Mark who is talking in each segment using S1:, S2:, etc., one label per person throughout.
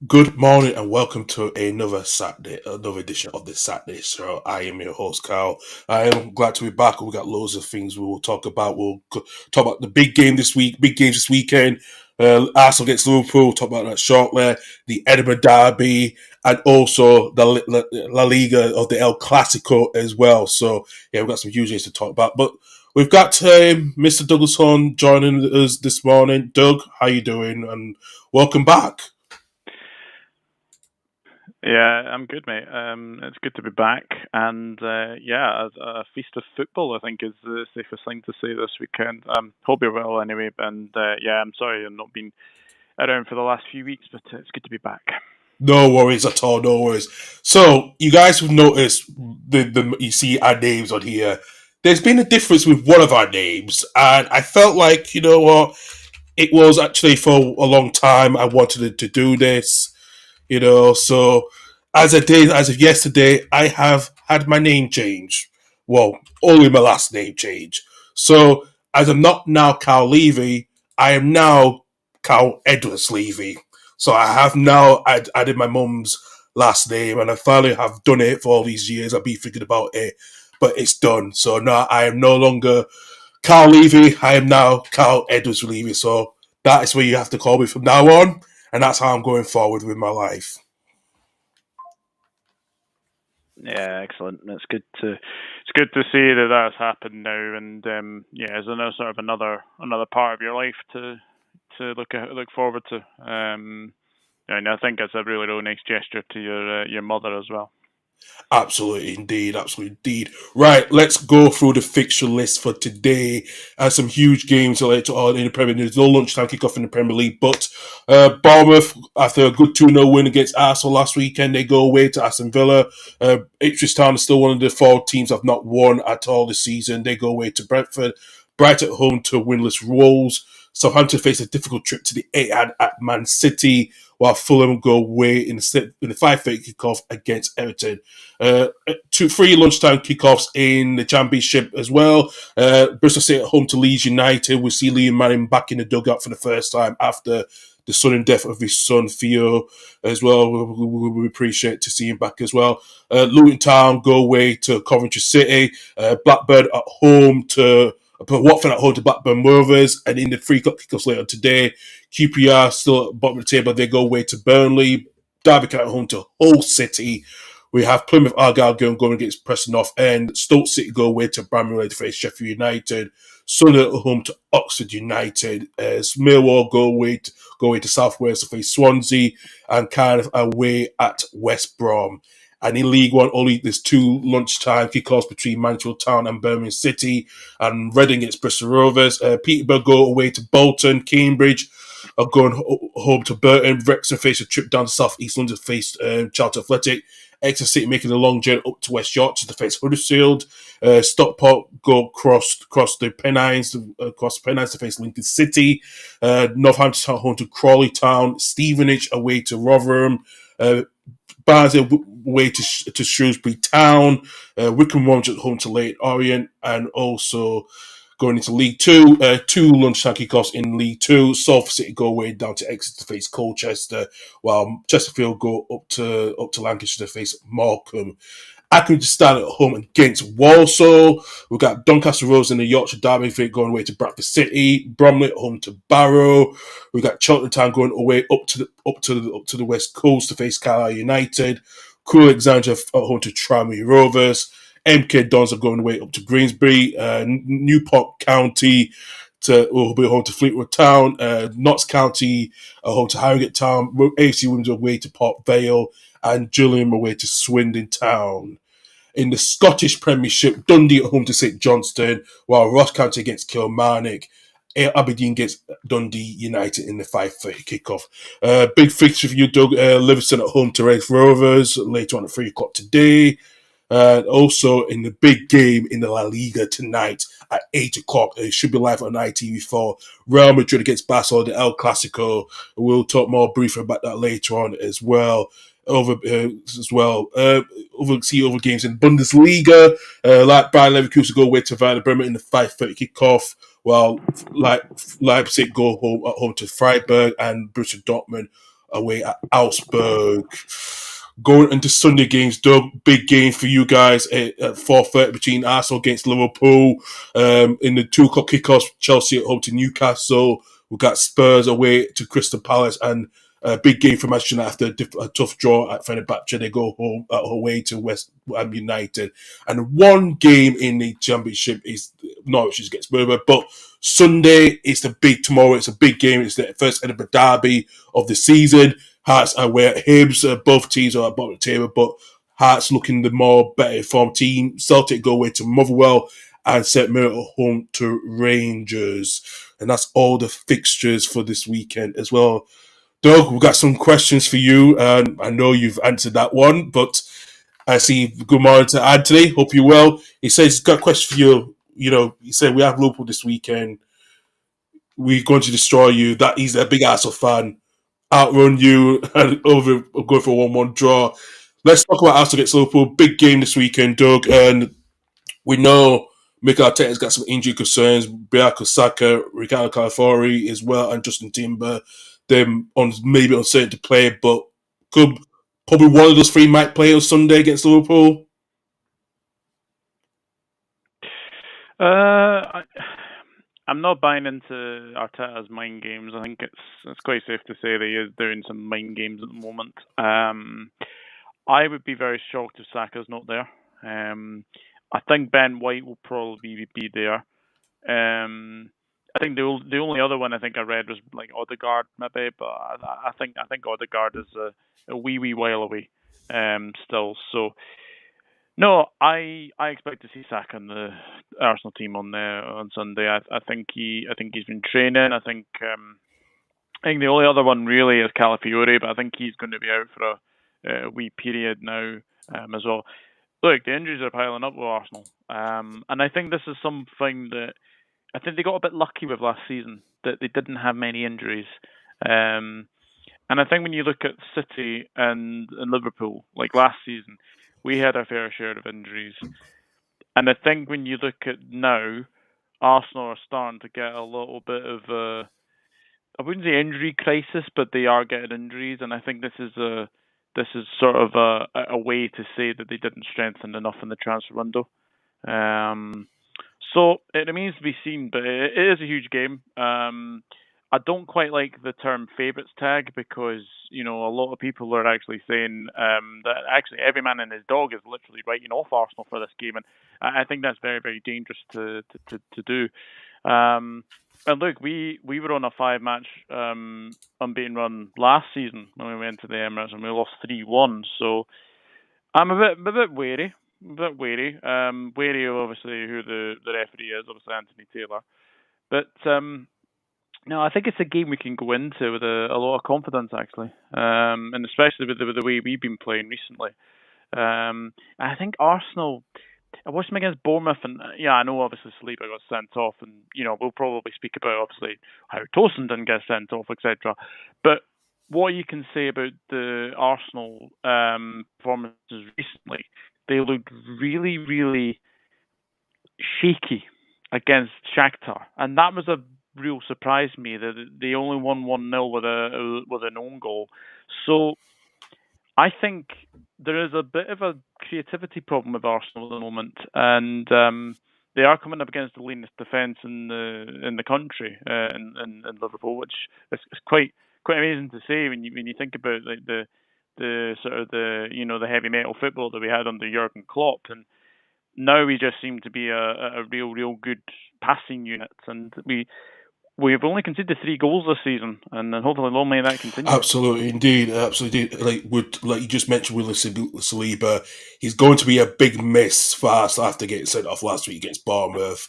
S1: Good morning and welcome to another edition of the Saturday Show. I am your host, Carl. I am glad to be back. We've got loads of things we will talk about. Talk about the big games this weekend. Arsenal against Liverpool, we'll talk about that shortly. The Edinburgh Derby, and also the La Liga of the El Clasico as well. So, yeah, we've got some huge things to talk about. But we've got Mr. Douglas Horne joining us this morning. Doug, how you doing? And welcome back.
S2: Yeah, I'm good, mate. It's good to be back, and yeah, a feast of football, I think, is the safest thing to say this weekend. Hope you're well, anyway. And yeah, I'm sorry I've not been around for the last few weeks, but it's good to be back.
S1: No worries at all. No worries. So you guys have noticed the you see our names on here. There's been a difference with one of our names, and I felt like you know what it was actually for a long time. I wanted to do this, So as of yesterday, I have had my name changed. Well, only my last name change. So as I'm not now Carl Levy, I am now Carl Edwards Levy. So I have now added my mum's last name, and I finally have done it for all these years. I've been thinking about it, but it's done. So now I am no longer Carl Levy. I am now Carl Edwards Levy. So that is where you have to call me from now on, and that's how I'm going forward with my life.
S2: Yeah, excellent. It's good to see that that's happened now, and yeah, is there sort of another part of your life to look forward to. And I think it's a really nice gesture to your mother as well.
S1: Absolutely, indeed. Absolutely, indeed. Right, let's go through the fixture list for today. Some huge games later on in the Premier League. There's no lunchtime kickoff in the Premier League, but Bournemouth, after a good 2-0 win against Arsenal last weekend, they go away to Aston Villa. Ipswich Town is still one of the four teams that have not won at all this season. They go away to Brentford. Bright at home to winless Wolves. Southampton face a difficult trip to the Etihad at Man City, while Fulham go away in the 5:30 kickoff against Everton. 3 lunchtime kickoffs in the Championship as well. Bristol City at home to Leeds United. We see Liam Manning back in the dugout for the first time after the sudden death of his son Theo as well. We appreciate to see him back as well. Luton Town go away to Coventry City. Blackburn at home to Watford at home to Blackburn Rovers, and in the 3 o'clock kickoffs later today, QPR still at the bottom of the table. They go away to Burnley. Derby at home to Hull City. We have Plymouth Argyle going against Preston North End. Stoke City go away to Bramley to face Sheffield United. Sunderland at home to Oxford United. As Millwall go away to South Wales to face Swansea, and Cardiff away at West Brom. And in League One, only there's 2 lunchtime kickoffs between Mansfield Town and Birmingham City, and Reading against Bristol Rovers. Peterborough go away to Bolton. Cambridge are going home to Burton. Wrexham face a trip down to South East London to face Charlton Athletic. Exeter City making a long journey up to West Yorkshire to face Huddersfield. Stockport go across the Pennines to face Lincoln City. Northampton home to Crawley Town. Stevenage away to Rotherham. Barnsley away to Shrewsbury Town. Wycombe Wanderers at home to Leyton Orient, and also going into League Two, 2 lunchtime kickoffs in League Two. Salford City go away down to Exeter to face Colchester, while Chesterfield go up to Lancashire to face Morecambe. Accrington stand at home against Walsall. We've got Doncaster Rovers in the Yorkshire Derby going away to Bradford City. Bromley at home to Barrow. We've got Cheltenham Town going away up to the West Coast to face Carlisle United. Crewe Alexandria at home to Tranmere Rovers. MK Dons are going away up to Greensbury. Newport County will be home to Fleetwood Town. Notts County are home to Harrogate Town. AFC Wimbledon away to Port Vale, and Gillingham away to Swindon Town. In the Scottish Premiership, Dundee at home to St Johnstone, while Ross County against Kilmarnock. Aberdeen gets Dundee United in the 5:30 kickoff. Big fixture for you, Doug. Livingston at home to Raith Rovers later on at 3 o'clock today. Also in the big game in the La Liga tonight at 8 o'clock. It should be live on ITV4. Real Madrid against Barcelona, the El Clasico. We'll talk more briefly about that later on as well. Other games in Bundesliga, like Bayern Leverkusen go away to Werder Bremen in the 5:30 kickoff, while Leipzig go home to Freiburg, and Borussia Dortmund away at Augsburg. Going into Sunday games, Doug, big game for you guys at 4:30 between Arsenal against Liverpool. In the 2 o'clock kickoff, Chelsea at home to Newcastle. We've got Spurs away to Crystal Palace, and a big game for Manchester United after a tough draw at Fenerbahce. They go home away to West Ham United. And one game in the Championship is Norwich against Borough. But Sunday is tomorrow. It's a big game. It's the first Edinburgh derby of the season. Hearts are where Hibs, both teams are at the bottom of the table, but Hearts looking the more better informed team. Celtic go away to Motherwell and St Mirren at home to Rangers. And that's all the fixtures for this weekend as well. Doug, we've got some questions for you, and I know you've answered that one, but I see good morning to Anthony. Hope you're well. He says he's got a question for you. He said we have Liverpool this weekend. We're going to destroy you. That he's a big Arsenal fan. Outrun you and go for a 1-1 draw. Let's talk about Arsenal against Liverpool. Big game this weekend, Doug, and we know Mikel Arteta's got some injury concerns. Bukayo Saka, Ricardo Calafori as well, and Justin Timber. Them maybe uncertain to play, but could probably one of those three might play on Sunday against Liverpool.
S2: I'm not buying into Arteta's mind games. I think it's quite safe to say that he is doing some mind games at the moment. I would be very shocked if Saka's not there. I think Ben White will probably be there. I think the only other one I think I read was like Odegaard maybe, but I think Odegaard is a wee while away still. So no, I expect to see Saka on the Arsenal team on Sunday. I think he's been training. I think the only other one really is Calafiore, but I think he's going to be out for a wee period now as well. Look, the injuries are piling up with Arsenal, and I think this is something that I think they got a bit lucky with last season, that they didn't have many injuries. And I think when you look at City and Liverpool, like last season, we had our fair share of injuries. And I think when you look at now, Arsenal are starting to get a little bit of I wouldn't say injury crisis, but they are getting injuries, and I think this is sort of a way to say that they didn't strengthen enough in the transfer window. So it remains to be seen, but it is a huge game. I don't quite like the term favourites tag because a lot of people are actually saying that actually every man and his dog is literally writing off Arsenal for this game, and I think that's very, very dangerous to do. And look, we were on a 5-match unbeaten run last season when we went to the Emirates and we lost 3-1. So I'm a bit wary. Wary of obviously who the referee is, obviously Anthony Taylor. But no, I think it's a game we can go into with a lot of confidence actually, and especially with the way we've been playing recently. I think Arsenal. I watched them against Bournemouth, and I know obviously Saliba got sent off, and we'll probably speak about obviously how Tosin didn't get sent off, etc. But what you can say about the Arsenal performances recently, they looked really, really shaky against Shakhtar, and that was a real surprise to me that they only won 1-0 with an own goal. So I think there is a bit of a creativity problem with Arsenal at the moment, and they are coming up against the leanest defence in the country in Liverpool, which is quite amazing to say when you think about like the sort of the heavy metal football that we had under Jurgen Klopp, and now we just seem to be a real good passing unit, and we've only conceded 3 goals this season, and hopefully long may that continue.
S1: Absolutely, indeed, absolutely. Like you just mentioned, with Saliba, he's going to be a big miss for us after getting sent off last week against Bournemouth.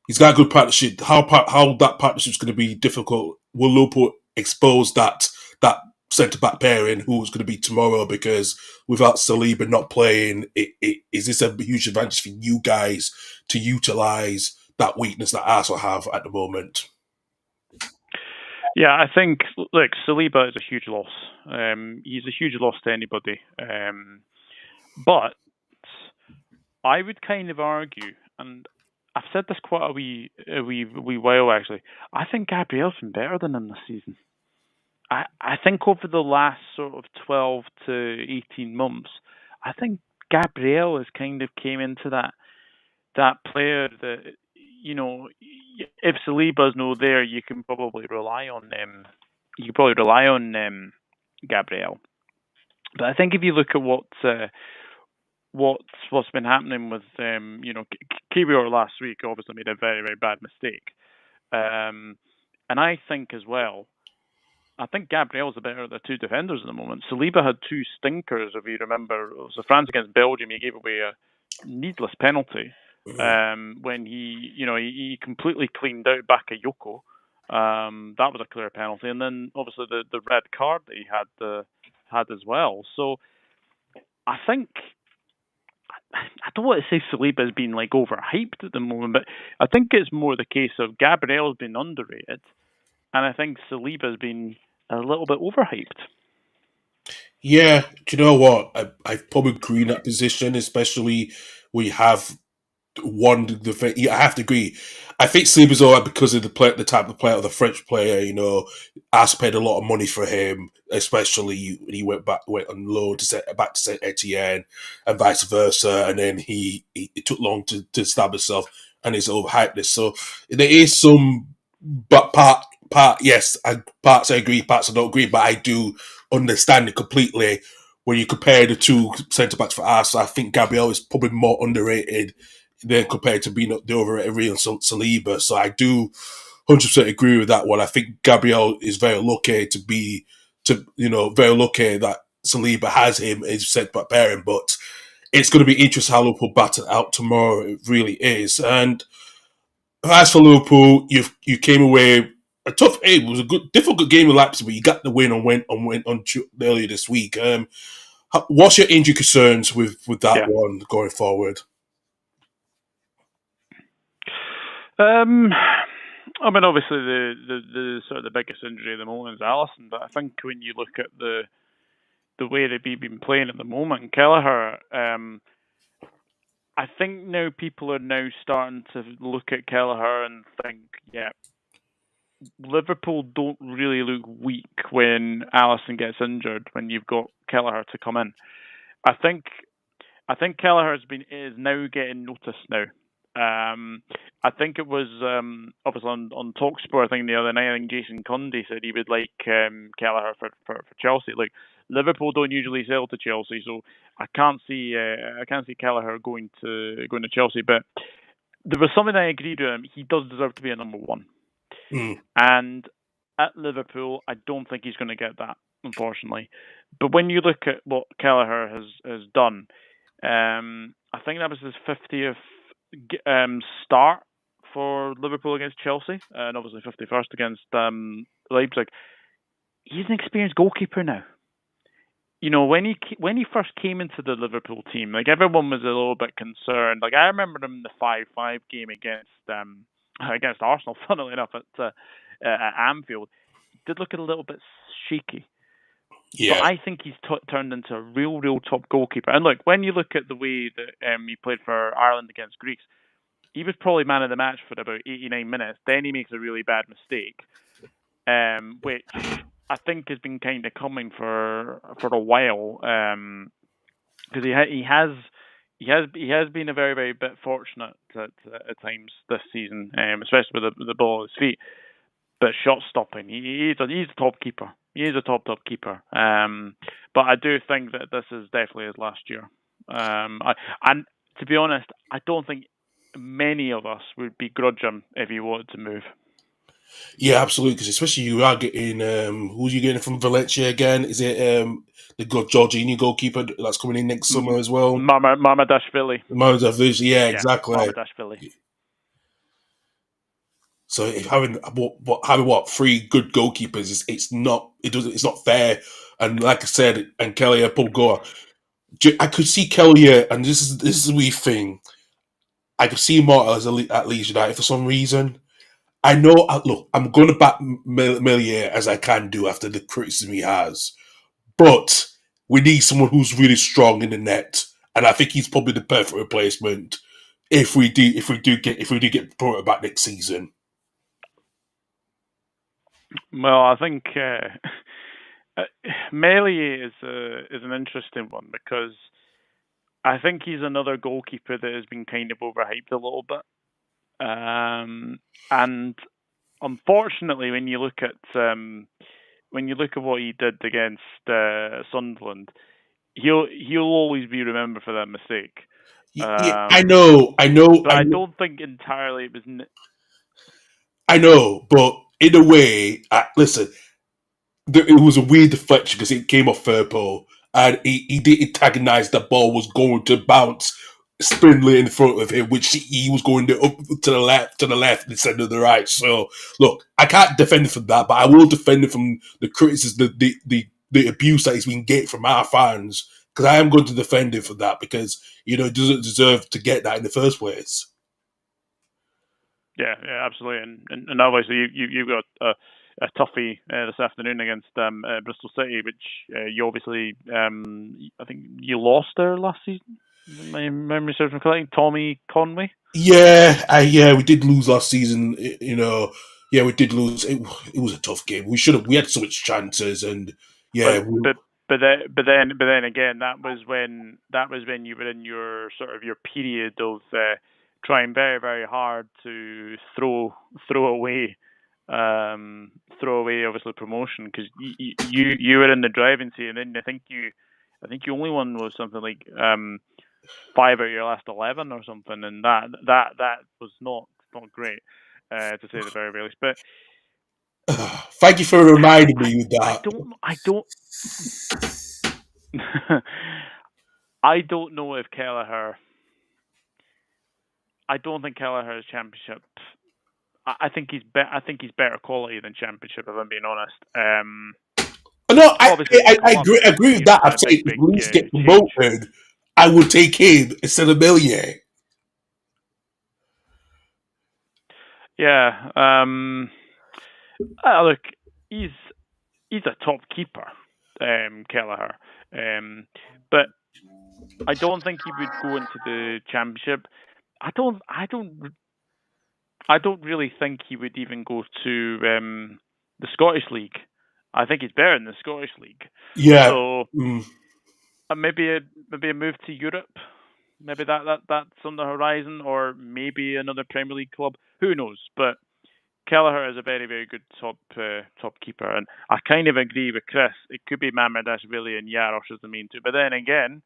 S1: He's got a good partnership. How that partnership is going to be difficult? Will Liverpool expose that centre back pairing who's going to be tomorrow? Because without Saliba not playing, is this a huge advantage for you guys to utilise that weakness that Arsenal have at the moment?
S2: Yeah, I think, look, Saliba is a huge loss. He's a huge loss to anybody. But I would kind of argue, and I've said this quite a wee while actually, I think Gabriel's been better than him this season. I think over the last sort of 12 to 18 months, I think Gabriel has kind of came into that player that, you know, if Saliba's no there, you can probably rely on them. You can probably rely on Gabriel. But I think if you look at what's been happening with Kiwior last week obviously made a very very bad mistake, and I think as well. I think Gabriel's the better of the two defenders at the moment. Saliba had two stinkers, if you remember. It was France against Belgium. He gave away a needless penalty when he completely cleaned out Bakayoko. That was a clear penalty, and then obviously the red card that he had as well. So I think I don't want to say Saliba's been like overhyped at the moment, but I think it's more the case of Gabriel's been underrated, and I think Saliba's been a little bit overhyped.
S1: Yeah, do you know what? I probably agree in that position, especially we have one defense. Yeah, I have to agree. I think Saliba's alright because of the type of player, of the French player. You know, As paid a lot of money for him, especially when he went on loan back to Saint Etienne, and vice versa. And then it took long to establish himself, and he's overhyped this. So there is some, but yes, parts I agree, parts I don't agree, but I do understand it completely. When you compare the two centre backs for Arsenal, I think Gabriel is probably more underrated than compared to being the overrated Real Saliba. So I do 100% agree with that one. I think Gabriel is very lucky very lucky that Saliba has him as centre back pairing. But it's going to be interesting how Liverpool battle out tomorrow. It really is. And as for Liverpool, you came away a tough. It was a difficult game with Leipzig, but you got the win on earlier this week. What's your injury concerns with that
S2: Yeah.
S1: one going forward?
S2: I mean, obviously the sort of the biggest injury at the moment is Alisson, but I think when you look at the way that we've been playing at the moment, Kelleher, I think now people are now starting to look at Kelleher and think, yeah, Liverpool don't really look weak when Alisson gets injured when you've got Kelleher to come in. I think Kelleher is now getting noticed now. I think it was obviously on Talksport. I think the other night, I think Jason Cundy said he would like Kelleher for Chelsea. Like Liverpool don't usually sell to Chelsea, so I can't see Kelleher going to Chelsea. But there was something I agreed with him. He does deserve to be a number one, and at Liverpool, I don't think he's going to get that, unfortunately. But when you look at what Kelleher has done, I think that was his 50th start for Liverpool against Chelsea, and obviously 51st against Leipzig. He's an experienced goalkeeper now. You know, when he first came into the Liverpool team, like everyone was a little bit concerned. Like I remember him in the 5-5 game against Arsenal, funnily enough, at Anfield. He did look a little bit shaky.
S1: Yeah.
S2: But I think he's turned into a real top goalkeeper. And look, when you look at the way that he played for Ireland against Greece, he was probably man of the match for about 89 minutes. Then he makes a really bad mistake, which I think has been kind of coming for a while, because he has been a very very bit fortunate at times this season, especially with the ball at his feet. But shot stopping, he's a top keeper. He is a top keeper. But I do think that this is definitely his last year. And to be honest, I don't think many of us would begrudge him if he wanted to move.
S1: Yeah, absolutely. Because especially you are getting who's you getting from Valencia again? Is it the good Jorginho goalkeeper that's coming in next summer as well?
S2: Mamadashvili.
S1: Yeah, exactly.
S2: Mamadashvili.
S1: So if having three good goalkeepers, it's not fair. And like I said, and Kelly Paul Gore, I could see Kelly, and this is a wee thing. I could see more at Leeds United for some reason. I know. Look, I'm going to back Millier as I can do after the criticism he has, but we need someone who's really strong in the net, and I think he's probably the perfect replacement if we do get promoted back next season.
S2: Well, I think Melie is an interesting one because I think he's another goalkeeper that has been kind of overhyped a little bit. And unfortunately, when you look at what he did against Sunderland, he'll always be remembered for that mistake.
S1: Yeah, I know,
S2: But I don't think entirely it was.
S1: I know, but in a way, listen, it was a weird deflection because it came off Firpo and he didn't antagonize the ball was going to bounce spindly in front of him, which he was going to up to the left instead of the right. So look, I can't defend him from that, but I will defend him from the criticism, the abuse that he's been getting from our fans. Because I am going to defend him for that because he doesn't deserve to get that in the first place.
S2: Yeah, absolutely, and obviously you've got a toughie this afternoon against Bristol City, which you obviously I think you lost there last season. My memory serves me correctly. Tommy Conway.
S1: Yeah, we did lose last season. Yeah, we did lose. It was a tough game. We had so much chances, and
S2: But
S1: yeah,
S2: but but then again, that was when you were in your sort of your period of trying very very hard to throw away throw away obviously promotion because you were in the driving seat and then I think you only won was something like 5 out of your last 11 or something and that was not great to say the very least. But
S1: thank you for reminding me of
S2: I
S1: that.
S2: don't I don't know if Kelleher. I don't think Kelleher is championship. I think I think he's better quality than championship. If I'm being honest.
S1: No,
S2: Obviously the club
S1: I
S2: is
S1: agree with that. I'm
S2: a
S1: saying if
S2: big
S1: Leeds get
S2: change.
S1: promoted, I would take him instead of Millier.
S2: Yeah. Look, he's he's a top keeper, Kelleher. But I don't think he would go into the championship. I don't. I don't really think he would even go to the Scottish League. I think he's better in the Scottish League.
S1: Yeah,
S2: So
S1: mm,
S2: maybe a move to Europe. Maybe that's on the horizon, or maybe another Premier League club. Who knows? But Kelleher is a very very good top keeper, and I kind of agree with Chris. It could be Mamardashvili and Yarosh as the main two, but then again,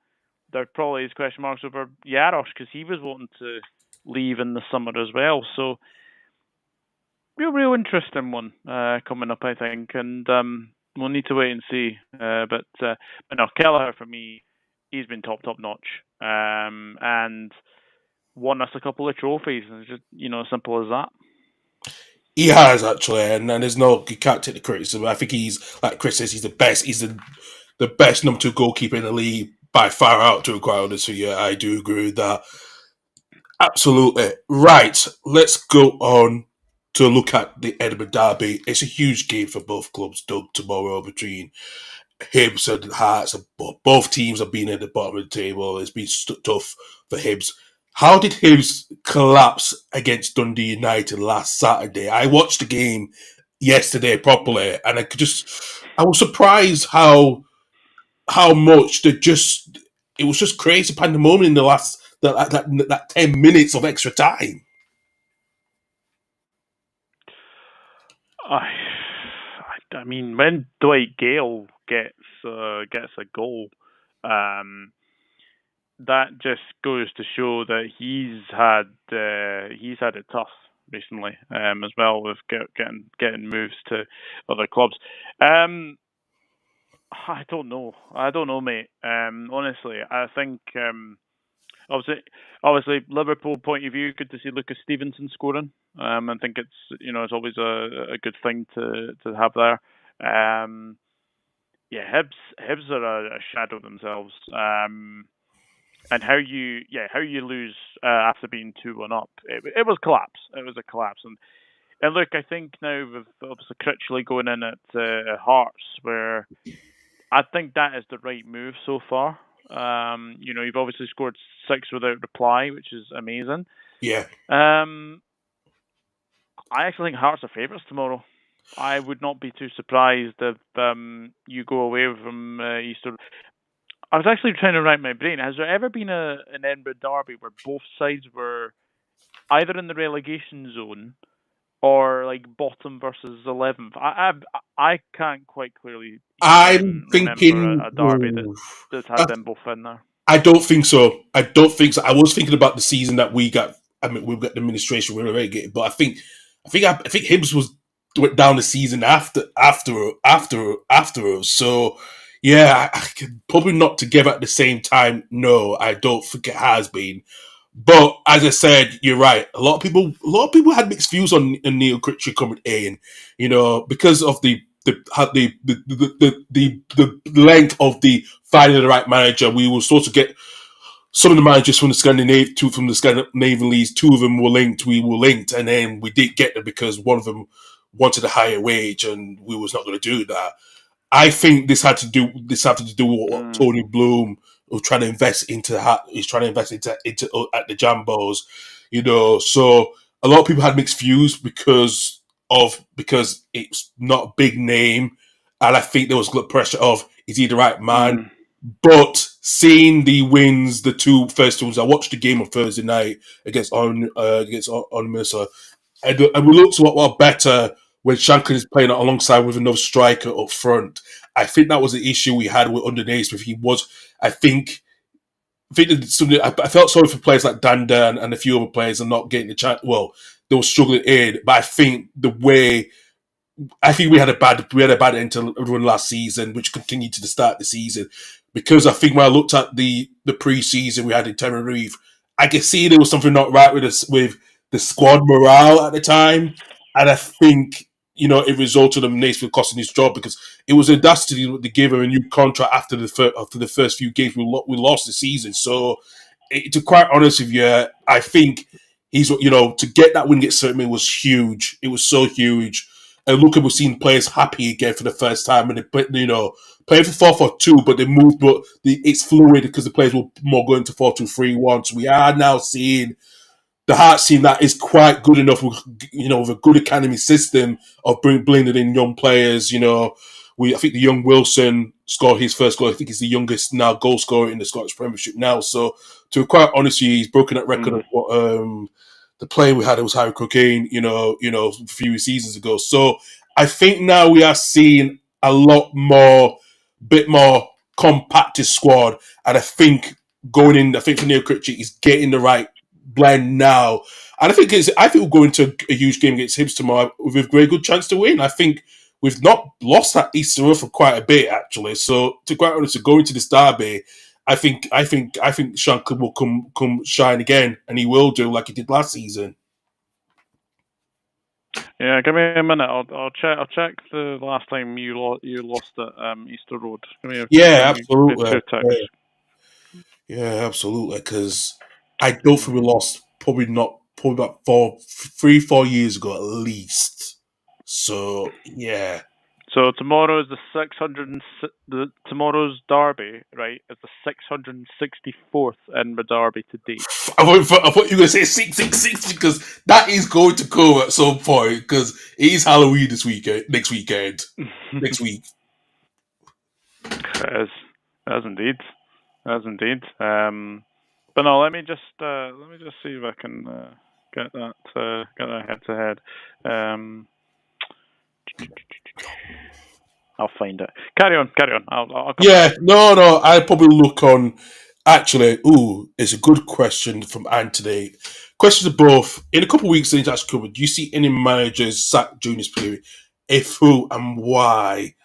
S2: there probably is question marks over Yarosh because he was wanting to leave in the summer as well. So real interesting one coming up, I think, and we'll need to wait and see. But no, Kelleher for me, he's been top notch, and won us a couple of trophies. It's just simple as that.
S1: he has actually, and there's no you can't take the criticism. I think he's like Chris says, he's the best. He's the best number two goalkeeper in the league by far out to a crowd. So yeah, I do agree with that. Absolutely. Right. Let's go on to look at the Edinburgh Derby. It's a huge game for both clubs, Doug, tomorrow between Hibs and Hearts. Both teams have been at the bottom of the table. It's been tough for Hibs. How did Hibs collapse against Dundee United last Saturday? I watched the game yesterday properly, and I was surprised how much it was just crazy pandemonium in the last that 10 minutes of extra time.
S2: I mean, when Dwight Gale gets a goal, um, that just goes to show that he's had it tough recently as well with getting moves to other clubs. Um, I don't know, mate. Honestly, I think obviously, obviously Liverpool point of view, good to see Lucas Stevenson scoring. I think it's always a good thing to have there. Um, yeah, Hibs are a shadow themselves. And how you lose after being 2-1 up, it was collapse. It was a collapse, and look, I think now with obviously Critchley going in at Hearts, where I think that is the right move so far. You've obviously scored 6 without reply, which is amazing.
S1: Yeah,
S2: Um, I actually think Hearts are favourites tomorrow. I would not be too surprised if you go away from Easter. I was actually trying to rack my brain. Has there ever been an Edinburgh derby where both sides were either in the relegation zone or like bottom versus 11th? I can't quite clearly
S1: I'm
S2: remember
S1: thinking.
S2: a derby that's had them both in there.
S1: I don't think so. I don't think so. I was thinking about the season that we got. I mean, we've got the administration we were relegated, but I think Hibs was went down the season after us. So yeah, I can probably not together at the same time. No, I don't think it has been. But as I said, you're right. A lot of people had mixed views on Neil Critchley coming in. You know, because of the length of the finding the right manager. We were supposed to get some of the managers from the Scandinavian leagues. Two of them were linked. We were linked, and then we did get them because one of them wanted a higher wage, and we was not going to do that. I think this had to do with what
S2: Mm.
S1: Tony Bloom was trying to invest into. He's trying to invest into at the Jambos, you know. So a lot of people had mixed views because it's not a big name, and I think there was a pressure of is he the right man?
S2: Mm.
S1: But seeing the wins, the first two wins, I watched the game on Thursday night against Minnesota, and we looked a lot better when Shanklin is playing alongside with another striker up front. I think that was the issue we had with under Naismith. I think, I felt sorry for players like Danda and a few other players are not getting the chance. Well, they were struggling in, but I think we had a bad end to run last season, which continued to the start of the season. Because I think when I looked at the pre-season we had in Tenerife, I could see there was something not right with us with the squad morale at the time, and I think it resulted in Naismith costing his job because it was audacity to give him a new contract after the first few games we lost the season. So, to be quite honest with you, I think to get that win against Certain was huge. It was so huge. And look, we've seen players happy again for the first time, and playing for 4-4-2, but they moved, but it's fluid because the players were more going to 4-2-3-1. So we are now seeing the Hearts team that is quite good enough with a good academy system of blending in young players. I think the young Wilson scored his first goal. I think he's the youngest now goal scorer in the Scottish Premiership now. So to be quite honest with you, he's broken that record of what the player we had. It was Harry Cocaine, a few seasons ago. So I think now we are seeing a bit more compacted squad, and I think for Neil Critchley, he's getting the right blend now. And I think we'll go into a huge game against Hibs tomorrow with a very good chance to win. I think we've not lost that Easter Road for quite a bit actually. So to quite honest, to go into this derby, I think Shanklin will come shine again, and he will do like he did last season.
S2: Yeah, give me a minute. I'll check the last time you lost at Easter Road.
S1: Absolutely.
S2: 2 ticks.
S1: Yeah, absolutely. Because I don't think we lost probably about 3-4 years ago at least. So yeah.
S2: So tomorrow is tomorrow's derby, right? Is the 664th Edinburgh derby to date.
S1: I thought you were going to say 666 because that is going to come at some point because it is Halloween next weekend. Next week.
S2: It is indeed. But no, let me just see if I can get that head to head. I'll find it. Carry on. I'll
S1: no. I'll probably look on. Actually, it's a good question from Anthony. Questions are both. In a couple of weeks, into actually covered. Do you see any managers sacked during this period? If who and why?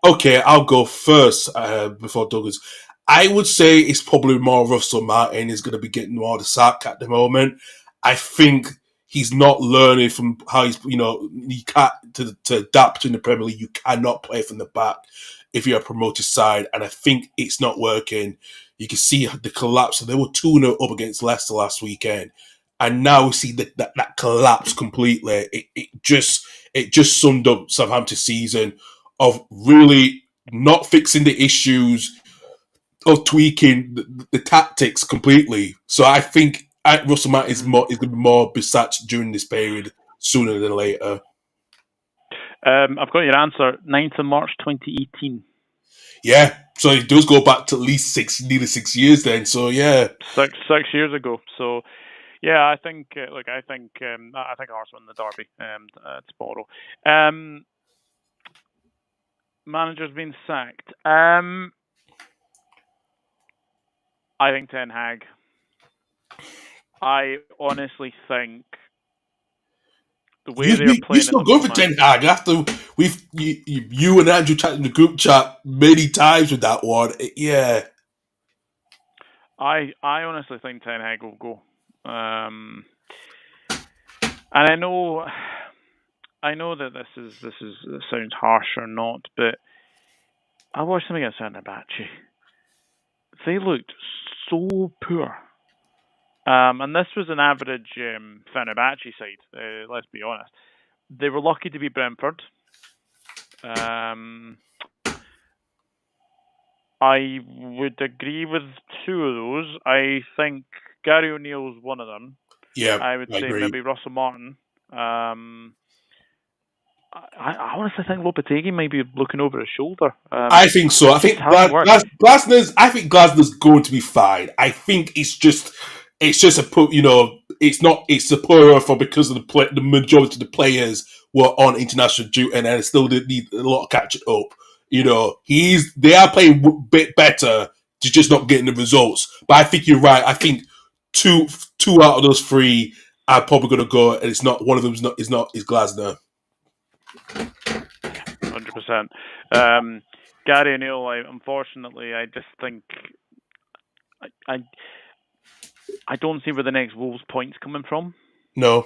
S1: Okay, I'll go first before Douglas. I would say it's probably more Russell Martin is going to be getting more of the sack at the moment. I think he's not learning from how you can't to adapt in the Premier League. You cannot play from the back if you're a promoted side, and I think it's not working. You can see the collapse. They were 2-0 up against Leicester last weekend, and now we see that collapse completely. It just summed up Southampton's season of really not fixing the issues, of tweaking the tactics completely. So I think Russell Matt is going to be more beset during this period sooner than later.
S2: I've got your answer. 9th of March 2018.
S1: Yeah, so it does go back to at least nearly 6 years then. So yeah,
S2: Six years ago. So yeah, I think I think Arsenal win the derby tomorrow. Manager's been sacked. I think Ten Hag. I honestly think the way they're
S1: you
S2: playing at
S1: still
S2: the
S1: go for
S2: moment.
S1: Ten Hag after you and Andrew chatted in the group chat many times with that one. Yeah,
S2: I honestly think Ten Hag will go. And I know that this sounds harsh or not, but I watched them against Fenerbahce. They looked so poor. And this was an average Fenerbahce side. Let's be honest. They were lucky to beat Brentford. I would agree with two of those. I think Gary O'Neill's one of them.
S1: yeah,
S2: I would
S1: I
S2: say
S1: agree.
S2: maybe Russell Martin. I honestly think Lopetegui might be looking over his shoulder.
S1: I think so. I think
S2: hasn't worked.
S1: Glasner's. I think Glasner's going to be fine. I think it's just a put. It's not. It's a poor for because of the majority of the players were on international duty and still did need a lot of catching up. They are playing a bit better, just not getting the results. But I think you're right. I think two out of those three are probably going to go, and it's not one of them. Is Glasner.
S2: 100%. Gary O'Neill, unfortunately, I just think I don't see where the next Wolves point's coming from.
S1: No.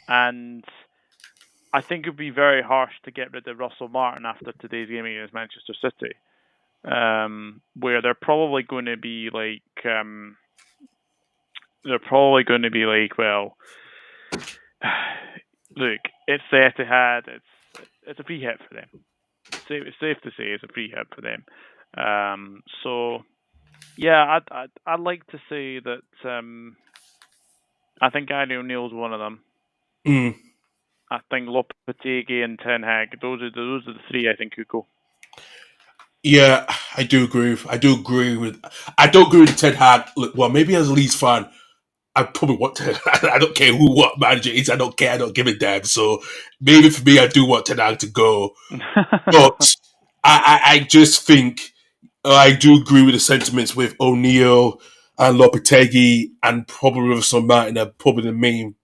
S2: And I think it would be very harsh to get rid of Russell Martin after today's game against Manchester City, where they're probably going to be like, well, look, it's the Etihad. It's a free hit for them. It's safe to say it's a free hit for them. So yeah, I'd like to say that I think Gary O'Neill's one of them.
S1: Mm.
S2: I think Lopetegui and Ten Hag. Those are the three I think could go.
S1: Yeah, I do agree. I don't agree with Ten Hag. Look, well, maybe as a Leeds fan, I probably want to. I don't care what manager it is. I don't care. I don't give a damn. So maybe for me, I do want Ten Hag to go. But I just think I do agree with the sentiments with O'Neill and Lopetegui and probably Russell Martin are probably the main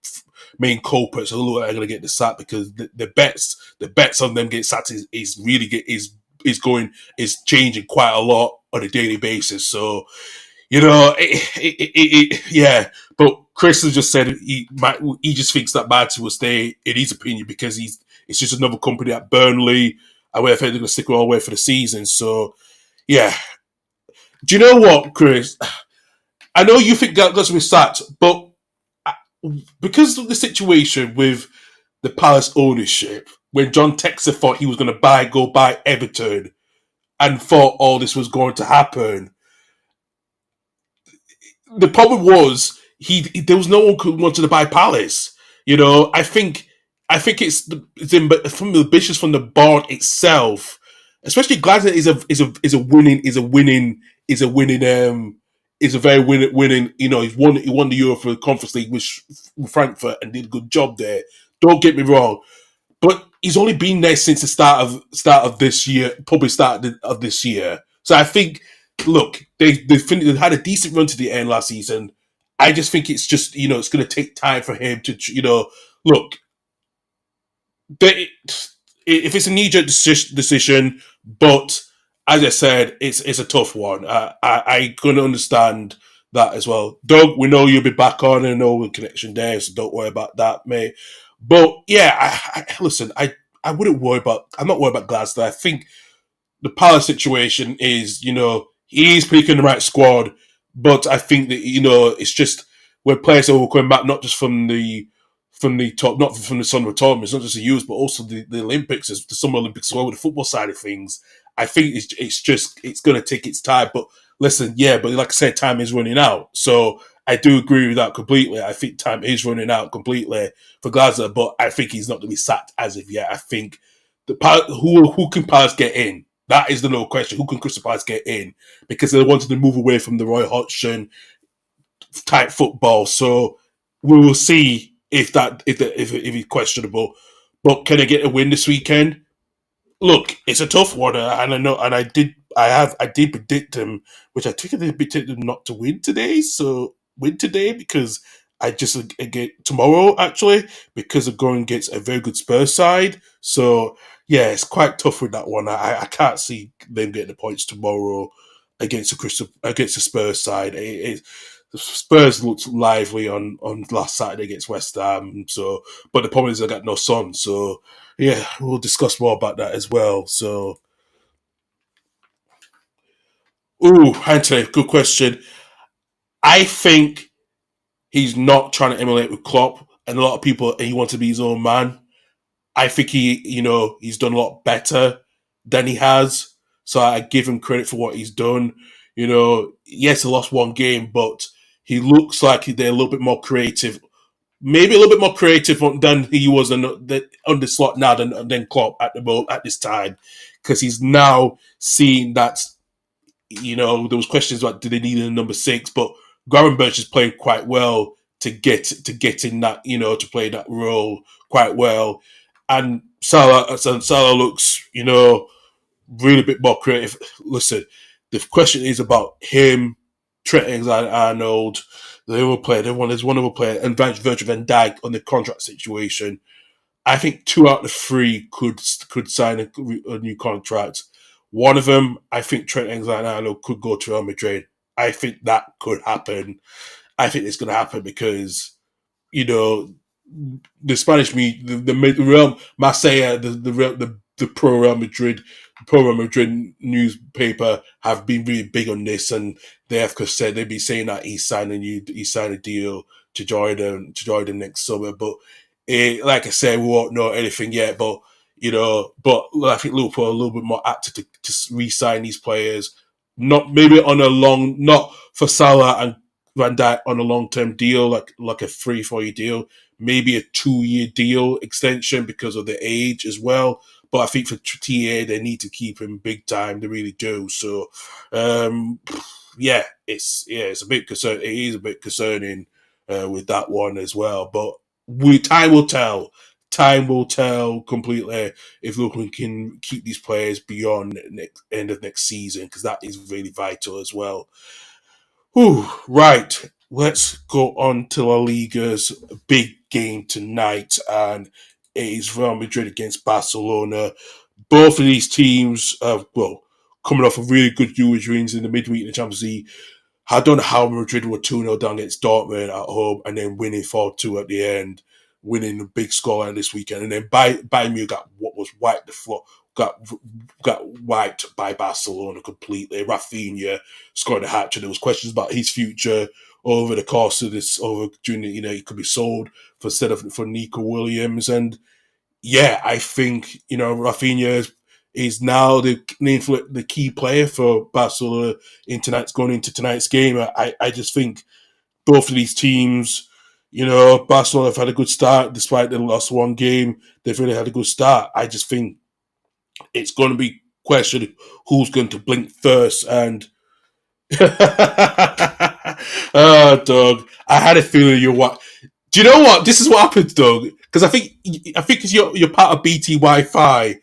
S1: culprits. I look like they're going to get the sack because the bets on them getting sacked is changing quite a lot on a daily basis. So yeah. But Chris has just said he just thinks that Martin will stay in his opinion because it's just another company at Burnley. I think they're going to stick all the way for the season. So yeah. Do you know what, Chris? I know you think that's going to be sacked, but because of the situation with the Palace ownership, when John Texer thought he was going to go buy Everton and thought all this was going to happen, the problem was there was no one who wanted to buy Palace. I think it's from the ambitions from the board itself, especially Glasner is a very winning. He won the Euro for the Conference League with Frankfurt and did a good job there. Don't get me wrong, but he's only been there since the start of this year, probably start of this year. So I think, look, they had a decent run to the end last season. I just think it's just it's going to take time for him to look. If it's a knee-jerk decision, but as I said, it's a tough one. I couldn't understand that as well. Doug, we know you'll be back on and know the connection there, so don't worry about that, mate. But yeah, listen, I wouldn't worry about. I'm not worried about Glasgow. I think the Palace situation is, he's picking the right squad, but I think that it's just where players are coming back not just from the top, not from the summer tournaments, not just the Euros, but also the Olympics, the Summer Olympics as well, with the football side of things. I think it's going to take its time. But listen, yeah, but like I said, time is running out. So I do agree with that completely. I think time is running out completely for Glazer, but I think he's not going to be sacked as of yet. I think who can Palace get in? That is the no question. Who can Crystal Palace get in? Because they wanted to move away from the Roy Hodgson type football. So we will see if he's questionable. But can I get a win this weekend? Look, it's a tough one, and I know, and I did predict him, which I think I did predict him not to win today. So win today because I just get tomorrow actually because of going against a very good Spurs side. So yeah, it's quite tough with that one. I can't see them getting the points tomorrow against the Spurs side. The Spurs looked lively on last Saturday against West Ham. So, but the problem is I got no sun. So yeah, we'll discuss more about that as well. So, Anthony, good question. I think he's not trying to emulate with Klopp, and a lot of people, and he wants to be his own man. I think he's done a lot better than he has. So I give him credit for what he's done. Yes, he lost one game, but he looks like they're a little bit more creative. Maybe a little bit more creative than he was on the slot now than Klopp at this time, because he's now seen that there was questions about do they need a number six, but Gravenberch is playing quite well to get in that to play that role quite well, and Salah looks really a bit more creative. Listen, the question is about him, Trent Alexander-Arnold, the other player. There's one other player, and Virgil van Dijk on the contract situation. I think two out of three could sign a new contract. One of them, I think Trent Alexander-Arnold could go to Real Madrid. I think that could happen. I think it's going to happen because you know the Spanish media, the Real Marseille, the Pro Real Madrid newspaper have been really big on this, and they have said they've been saying that he signed a deal to join them next summer. But like I said, we won't know anything yet. But I think Liverpool are a little bit more apt to re-sign these players, not maybe on a not for Salah and Van Dijk on a long-term deal, like a 3-4 year deal, maybe a 2 year deal extension because of the age as well. But I think for TA, they need to keep him big time. They really do. So, it's a bit concern. It is a bit concerning with that one as well. But time will tell. Time will tell completely if Liverpool can keep these players beyond end of next season, because that is really vital as well. Right. Let's go on to La Liga's big game tonight, and it is Real Madrid against Barcelona. Both of these teams, coming off of really good huge wins in the midweek in the Champions League. I don't know how Madrid were 2-0 down against Dortmund at home and then winning 4-2 at the end, winning a big scoreline this weekend. And then Bayern Munich got what was wiped the floor, got wiped by Barcelona completely. Rafinha scored a hat trick. There was questions about his future over the course of this, during he could be sold for Nico Williams. And yeah, I think Rafinha is now the key player for Barcelona going into tonight's game. I just think both of these teams, Barcelona have had a good start despite they lost one game. They've really had a good start. I just think it's going to be question who's going to blink first. And Doug, I had a feeling you're what. Do you know what? This is what happens, Doug. Because I think because you're part of BT Wi-Fi,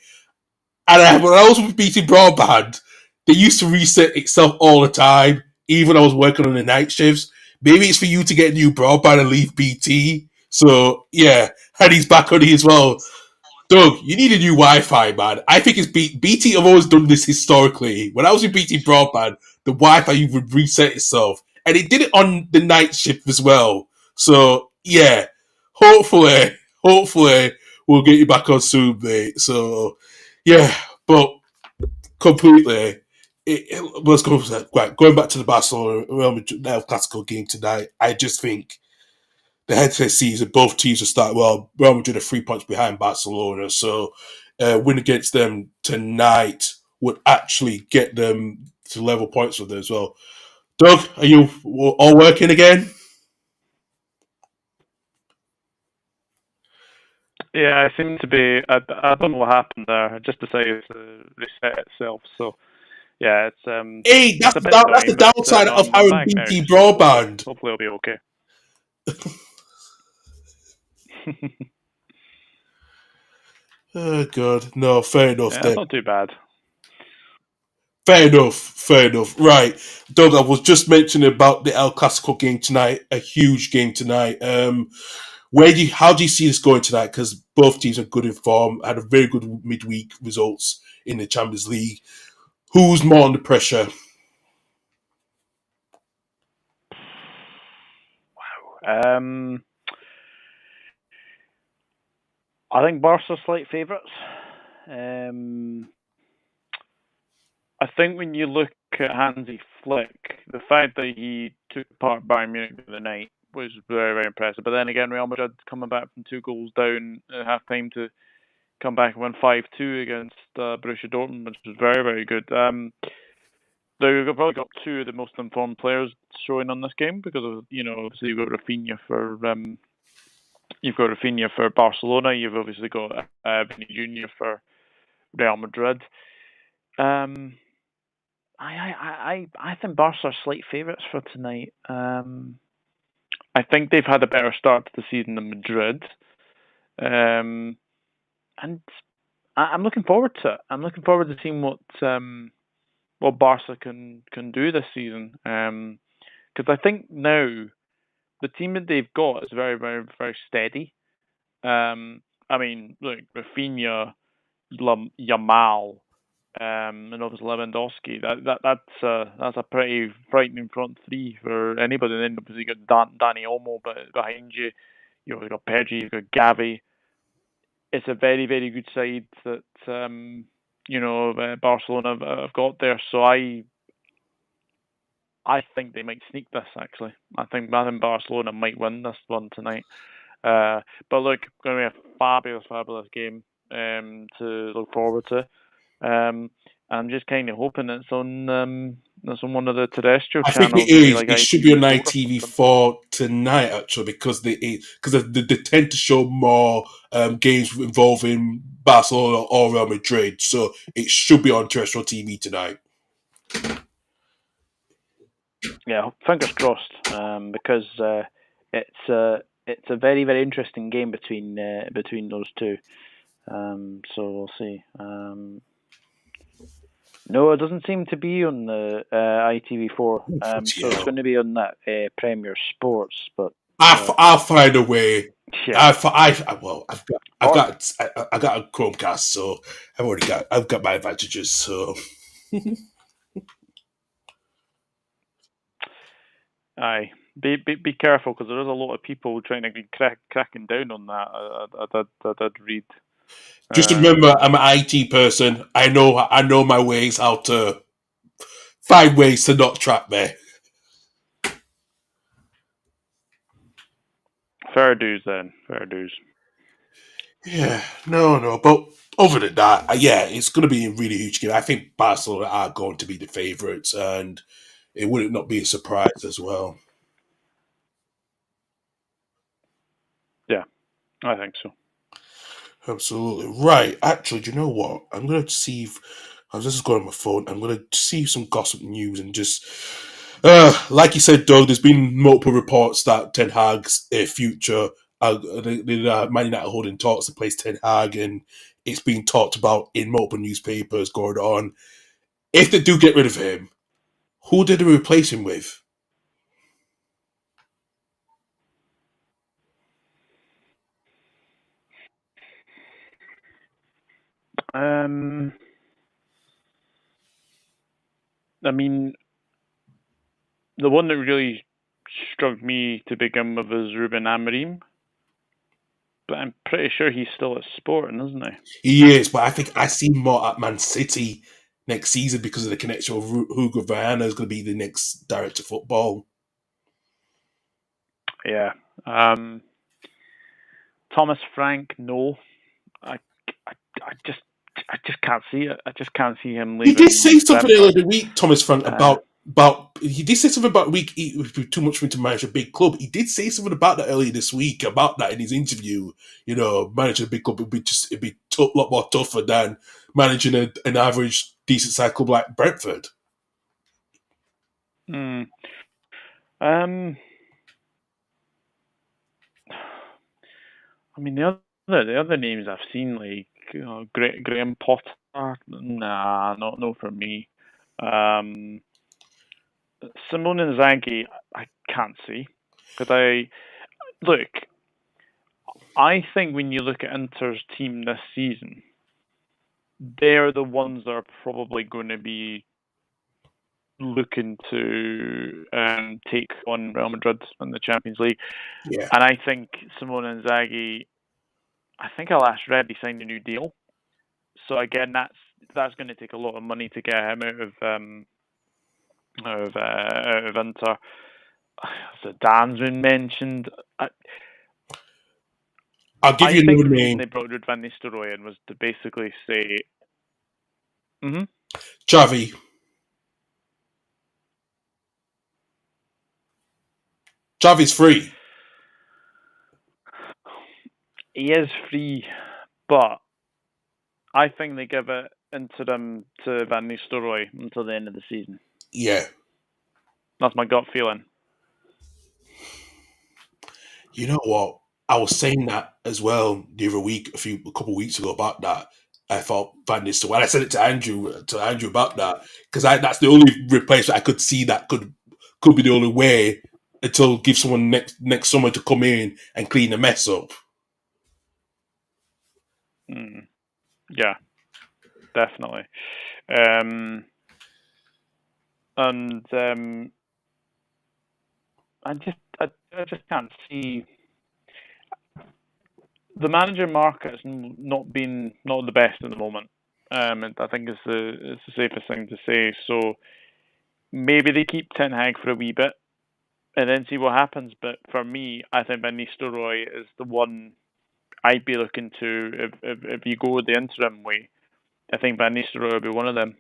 S1: and when I was with BT Broadband, they used to reset itself all the time, even when I was working on the night shifts. Maybe it's for you to get new broadband and leave BT. So yeah, and he's back on it as well. Doug, you need a new Wi-Fi, man. I think it's BT have always done this historically. When I was with BT Broadband, the Wi-Fi would reset itself, and it did it on the night shift as well. So yeah, hopefully we'll get you back on soon, mate. So yeah, but completely. Let's go going back to the Barcelona Real Madrid El Clasico game tonight. I just think the head-to-head season, both teams are starting well. Real Madrid are 3 points behind Barcelona, so win against them tonight would actually get them to level points with them as well. Doug, are you all working again?
S2: Yeah, it seemed to be. I don't know what happened there. It just decided to reset itself. So yeah,
S1: Hey,
S2: it's
S1: that's
S2: a bit
S1: that's the
S2: annoying. But
S1: downside
S2: no,
S1: of
S2: I'm
S1: having
S2: back now,
S1: BT
S2: so hopefully
S1: broadband.
S2: it'll be okay.
S1: Oh god, no, fair enough.
S2: Yeah, it's not too bad.
S1: Fair enough. Fair enough. Right, Doug. I was just mentioning about the El Clasico game tonight. A huge game tonight. How do you see this going tonight? Because both teams are good in form. Had a very good midweek results in the Champions League. Who's more under pressure?
S2: Um, I think Barca slight favourites. Um, I think when you look at Hansi Flick, the fact that he took part Bayern Munich the other night was very, very impressive. But then again, Real Madrid coming back from 2 goals down at half time to come back and win 5-2 against Borussia Dortmund, which was very, very good. They've probably got two of the most informed players showing on this game because of, obviously you've got Rafinha for Barcelona, you've obviously got Vinny Junior for Real Madrid. I think Barca are slight favourites for tonight. I think they've had a better start to the season than Madrid, and I'm looking forward to it. I'm looking forward to seeing what Barca can do this season. Because I think now the team that they've got is very, very, very steady. I mean, look, Rafinha, Yamal, and obviously Lewandowski. That's a pretty frightening front three for anybody. And then obviously you got Dani Olmo behind you. You've got Pedri, you've got Gavi. It's a very, very good side that Barcelona have got there. So I think they might sneak this. Actually, I think Barcelona might win this one tonight. But look, going to be a fabulous, fabulous game to look forward to. I'm just kind of hoping it's on one of the terrestrial
S1: I think it
S2: channels, maybe
S1: is.
S2: like
S1: It should be on
S2: ITV4 or something.
S1: ITV4 tonight, actually, because they tend to show more games involving Barcelona or Real Madrid. So it should be on terrestrial TV tonight.
S2: Yeah, fingers crossed, because it's a very, very interesting game between those two. So we'll see. No, it doesn't seem to be on the ITV4. So it's going to be on that Premier Sports. But
S1: I'll find a way.
S2: yeah,
S1: Well,
S2: or
S1: I got a Chromecast, so I've got my advantages. So
S2: aye, be careful because there is a lot of people trying to be cracking down on that. I did read.
S1: just remember, I'm an IT person. I know my ways how to find ways to not trap me.
S2: Fair dues then. Fair dues.
S1: Yeah, no. But other than that, yeah, it's going to be a really huge game. I think Barcelona are going to be the favourites, and it would not be a surprise as well.
S2: Yeah, I think so.
S1: Absolutely. Right. Actually, do you know what? I'm going to see if I was just going on my phone. I'm going to see some gossip news and just, like you said, Doug, there's been multiple reports that Ten Hag's future, Man United holding talks to place Ten Hag, and it's been talked about in multiple newspapers going on. If they do get rid of him, who did they replace him with?
S2: Um, I mean, the one that really struck me to begin with is Ruben Amorim, but I'm pretty sure he's still at Sporting, isn't he?
S1: He is, but I think I see more at Man City next season because of the connection with Hugo Viana is going to be the next director of football.
S2: Yeah. Thomas Frank, no. I, I just can't see it. I just can't see him
S1: He did
S2: leaving
S1: say something earlier
S2: Brentford.
S1: in the week, Thomas Frank,
S2: Uh,
S1: about But he did say something about it would be too much for him to manage a big club. He did say something about that earlier this week about that in his interview. Managing a big club it'd be a lot more tougher than managing an average decent sized club like Brentford.
S2: Mm. Um, I mean the other names I've seen like Graham Potter. Nah, not for me. Um, Simone Inzaghi, I can't see because look. I think when you look at Inter's team this season, they're the ones that are probably going to be looking to take on Real Madrid in the Champions League.
S1: Yeah.
S2: And I think Simone Inzaghi, I think I last read he signed a new deal. So again, that's going to take a lot of money to get him out of Inter. Zidane's been mentioned.
S1: I'll give
S2: I
S1: you
S2: think
S1: another
S2: the reason
S1: name.
S2: they brought Van Nistelrooy in was to basically say, mm-hmm.
S1: Xavi. Xavi's free.
S2: He is free, but I think they give it interim to Van Nistelrooy until the end of the season.
S1: Yeah.
S2: That's my gut feeling.
S1: You know what? I was saying that as well the other week, a couple of weeks ago about that. I thought Van Nistelrooy. I said it to Andrew about that because that's the only replacement I could see that could be the only way until give someone next summer to come in and clean the mess up.
S2: Yeah, definitely. And I just can't see the manager market's not the best at the moment. And I think it's the safest thing to say. So maybe they keep Ten Hag for a wee bit and then see what happens. But for me, I think Van Nistelrooy is the one I'd be looking to if you go the interim way. I think Van Nistelrooy will be one of them.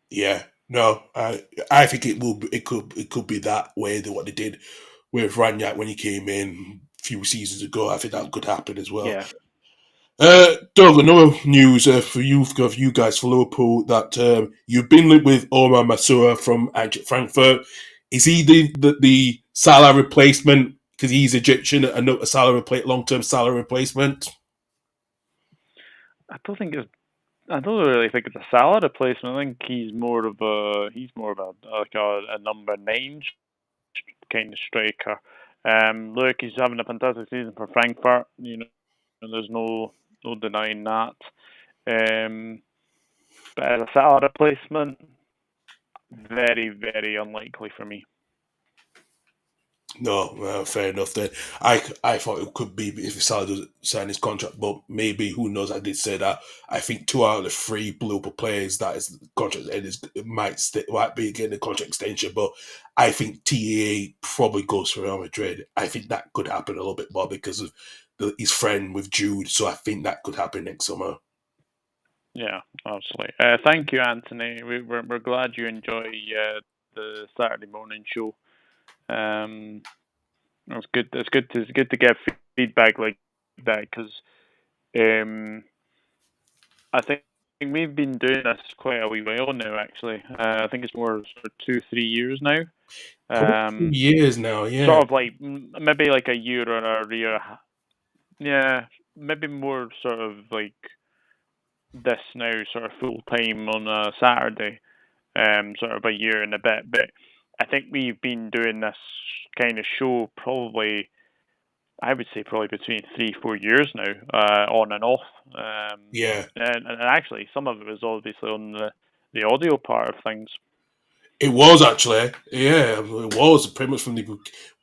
S1: Yeah, no, I think it could be that way than what they did with Ranyak when he came in a few seasons ago. I think that could happen as well.
S2: Yeah.
S1: Doug, another news for you guys for Liverpool that you've been linked with Omar Masura from Frankfurt. Is he the Salah replacement because he's Egyptian? A long term Salah replacement.
S2: I don't think it's. I don't really think it's a Salah replacement. I think he's more of a like a number 9 kind of striker. Look, he's having a fantastic season for Frankfurt. There's no denying that. But as a Salah replacement, very very unlikely for me.
S1: No, fair enough. Then I thought it could be if Salah doesn't sign his contract, but maybe who knows? I did say that. I think 2 out of the 3 Liverpool players that is contract might be getting a contract extension, but I think TAA probably goes for Real Madrid. I think that could happen a little bit more because of his friend with Jude. So I think that could happen next summer.
S2: Yeah, absolutely. Thank you, Anthony. We're glad you enjoy the Saturday morning show. It's good. It's good to get feedback like that because I think we've been doing this quite a wee while now. Actually, I think it's more sort of 2-3 years now.
S1: Probably 2 years now, yeah.
S2: Sort of like maybe like a year or a year. Yeah, maybe more sort of like this now, sort of full time on a Saturday. Sort of a year and a bit. But I think we've been doing this kind of show probably, I would say probably between 3-4 years now, on and off.
S1: Yeah.
S2: And actually, some of it was obviously on the audio part of things.
S1: It was actually, yeah, it was pretty much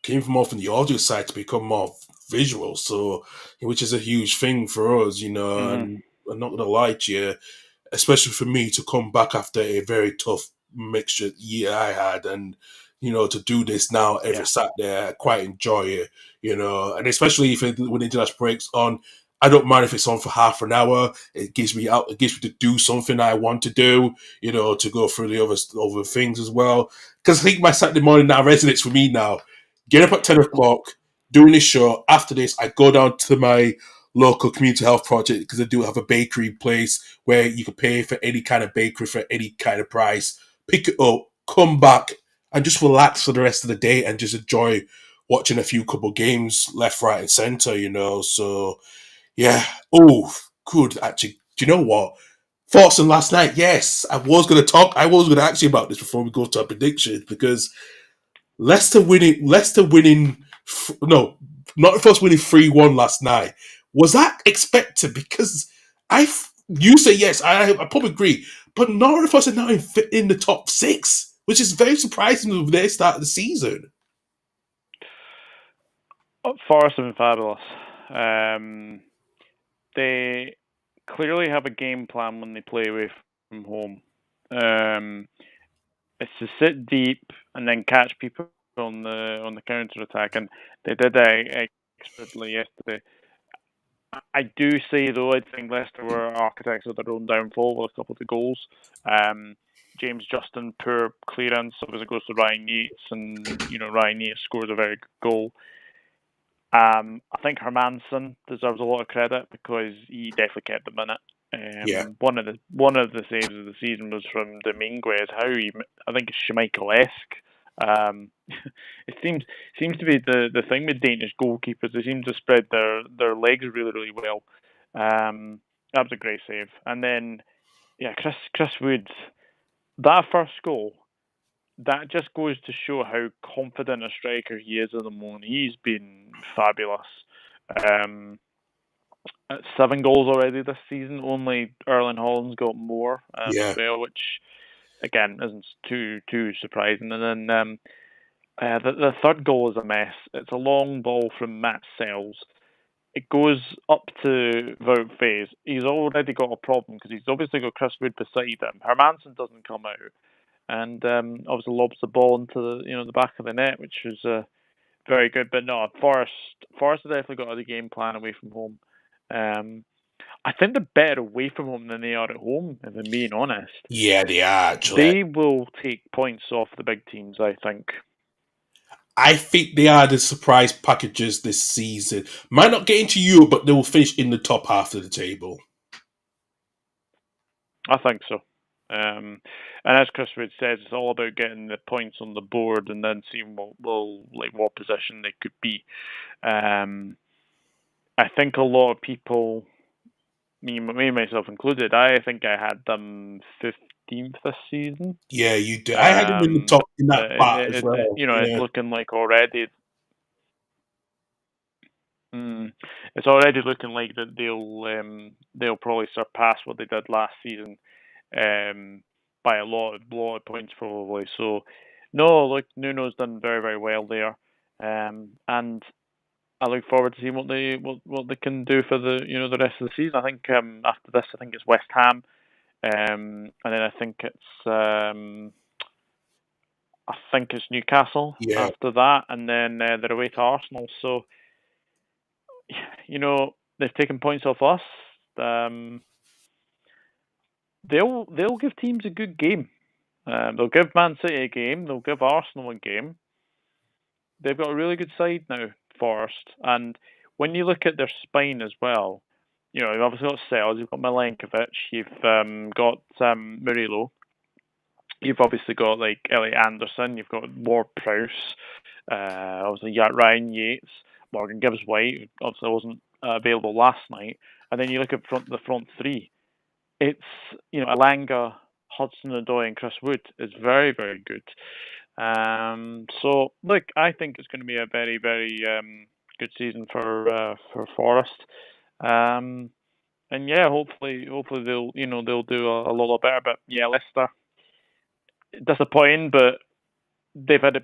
S1: came from more from the audio side to become more visual. So, which is a huge thing for us, And I'm not gonna lie to you, especially for me to come back after a very tough mixture year I had, and to do this now every Saturday, I quite enjoy it, and especially when international breaks on. I don't mind if it's on for half an hour. It gives me out. It gives me to do something I want to do. To go through the other things as well. Because I think my Saturday morning now resonates for me now. Get up at 10 o'clock, doing this show. After this, I go down to my local community health project because I do have a bakery place where you can pay for any kind of bakery for any kind of price. Pick it up, come back, and just relax for the rest of the day and just enjoy watching a few couple games left, right, and center. So yeah. Oh, good. Actually, do you know what? Thoughts on last night? Yes, I was going to talk. I was going to ask you about this before we go to our predictions because Leicester winning. No, not the first winning 3-1 last night. Was that expected? Because you say yes. I probably agree, but not of us are now in the top six, which is very surprising with their start of the season.
S2: Forest have been fabulous. They clearly have a game plan when they play away from home. It's to sit deep and then catch people on the counter attack, and they did that expertly yesterday. I do say though, I think Leicester were architects of their own downfall with a couple of the goals. James Justin, poor clearance, obviously goes to Ryan Yates, and Ryan Yates scores a very good goal. I think Hermansen deserves a lot of credit because he definitely kept them in it.
S1: Yeah.
S2: One of the saves of the season was from Dominguez. I think it's Schmeichel-esque. It seems to be the thing with Danish goalkeepers. They seem to spread their legs really, really well. That was a great save. And then, Chris Wood, that first goal, that just goes to show how confident a striker he is at the moment. He's been fabulous. 7 goals already this season. Only Erling Haaland's got more as well, which again isn't too surprising. And then the third goal is a mess. It's a long ball from Matt Sells. It goes up to Wout Faes. He's already got a problem because he's obviously got Chris Wood beside him. Hermansen doesn't come out, and obviously lobs the ball into the back of the net, which was very good. But no, Forest have definitely got a game plan away from home. I think they're better away from home than they are at home, if I'm being honest.
S1: Yeah, they are, actually.
S2: They will take points off the big teams, I think.
S1: I think they are the surprise packages this season. Might not get into Europe, but they will finish in the top half of the table.
S2: I think so. And as Chris Wood says, it's all about getting the points on the board and then seeing what position they could be. I think a lot of people, me myself included, I think I had them 15th this season.
S1: Yeah, you do. I had them in the top in that part as well.
S2: It's looking like already. It's already looking like that they'll probably surpass what they did last season, by a lot of points probably. So, no, look, Nuno's done very, very well there, and I look forward to seeing what they can do for the rest of the season. I think after this, I think it's West Ham, and then I think it's Newcastle after that, and then they're away to Arsenal. So, they've taken points off us. They'll give teams a good game. They'll give Man City a game. They'll give Arsenal a game. They've got a really good side now, Forest. And when you look at their spine as well, you've obviously got Sells, you've got Milenkovic, you've got Murillo, you've obviously got like Elliot Anderson, you've got Ward-Prowse, obviously Ryan Yates, Morgan Gibbs-White, obviously wasn't available last night. And then you look at the front three. It's, Alanga, Hudson-Odoi and Chris Wood is very, very good. So, look, I think it's going to be a very, very good season for Forest. And yeah, hopefully they'll do a lot better. But yeah, Leicester, disappointing, but they've had